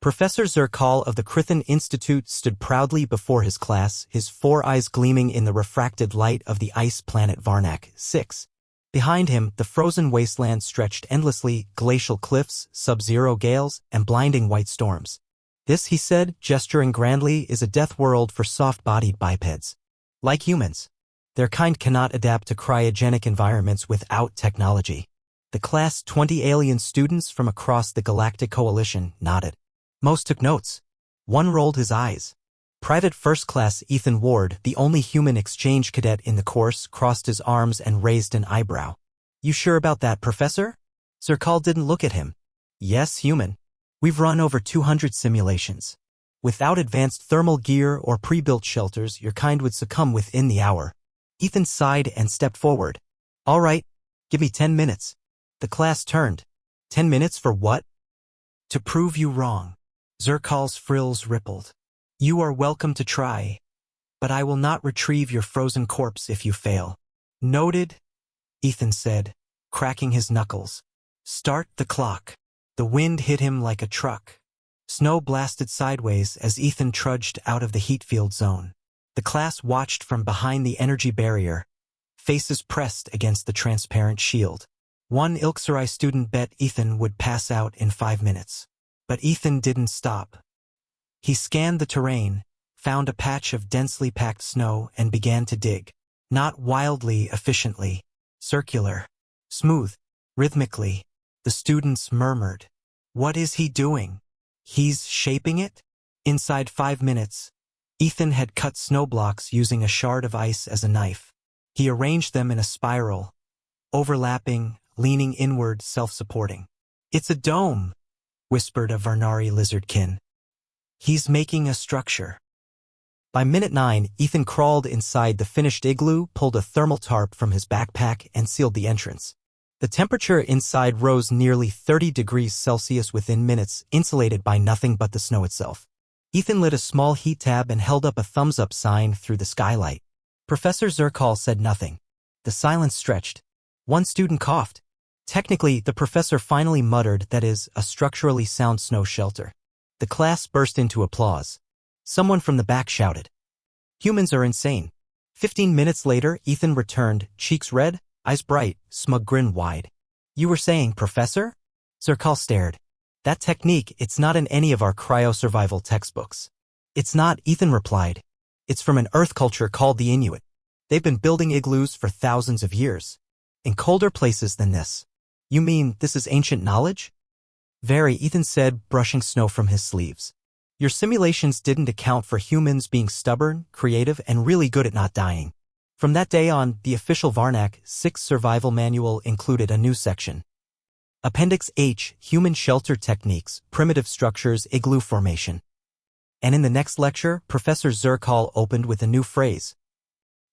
Professor Zerkal of the Krithan Institute stood proudly before his class, his 4 eyes gleaming in the refracted light of the ice planet Varnak 6. Behind him, the frozen wasteland stretched endlessly, glacial cliffs, sub-zero gales, and blinding white storms. This, he said, gesturing grandly, is a death world for soft-bodied bipeds. Like humans. Their kind cannot adapt to cryogenic environments without technology. The Class 20 alien students from across the Galactic Coalition nodded. Most took notes. One rolled his eyes. Private First Class Ethan Ward, the only human exchange cadet in the course, crossed his arms and raised an eyebrow. You sure about that, Professor? Zerkal didn't look at him. Yes, human. We've run over 200 simulations. Without advanced thermal gear or pre-built shelters, your kind would succumb within the hour. Ethan sighed and stepped forward. All right, give me 10 minutes. The class turned. 10 minutes for what? To prove you wrong. Zerkal's frills rippled. You are welcome to try, but I will not retrieve your frozen corpse if you fail. Noted, Ethan said, cracking his knuckles. Start the clock. The wind hit him like a truck. Snow blasted sideways as Ethan trudged out of the heat-field zone. The class watched from behind the energy barrier, faces pressed against the transparent shield. One Ilkserai student bet Ethan would pass out in 5 minutes. But Ethan didn't stop. He scanned the terrain, found a patch of densely packed snow, and began to dig. Not wildly efficiently, circular, smooth, rhythmically. The students murmured. What is he doing? He's shaping it? Inside 5 minutes, Ethan had cut snow blocks using a shard of ice as a knife. He arranged them in a spiral, overlapping, leaning inward, self-supporting. It's a dome, whispered a Varnari lizardkin. He's making a structure. By minute 9, Ethan crawled inside the finished igloo, pulled a thermal tarp from his backpack, and sealed the entrance. The temperature inside rose nearly 30 degrees Celsius within minutes, insulated by nothing but the snow itself. Ethan lit a small heat tab and held up a thumbs-up sign through the skylight. Professor Zerkal said nothing. The silence stretched. One student coughed. Technically, the professor finally muttered, that is, a structurally sound snow shelter. The class burst into applause. Someone from the back shouted. Humans are insane. 15 minutes later, Ethan returned, cheeks red, eyes bright, smug grin wide. You were saying, Professor? Zerkal stared. That technique, it's not in any of our cryo-survival textbooks. It's not, Ethan replied. It's from an earth culture called the Inuit. They've been building igloos for thousands of years. In colder places than this. You mean this is ancient knowledge? Very, Ethan said, brushing snow from his sleeves. Your simulations didn't account for humans being stubborn, creative, and really good at not dying. From that day on, the official Varnak 6 survival manual included a new section. Appendix H, Human Shelter Techniques, Primitive Structures, Igloo Formation. And in the next lecture, Professor Zerkal opened with a new phrase.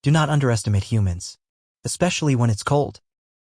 Do not underestimate humans, especially when it's cold.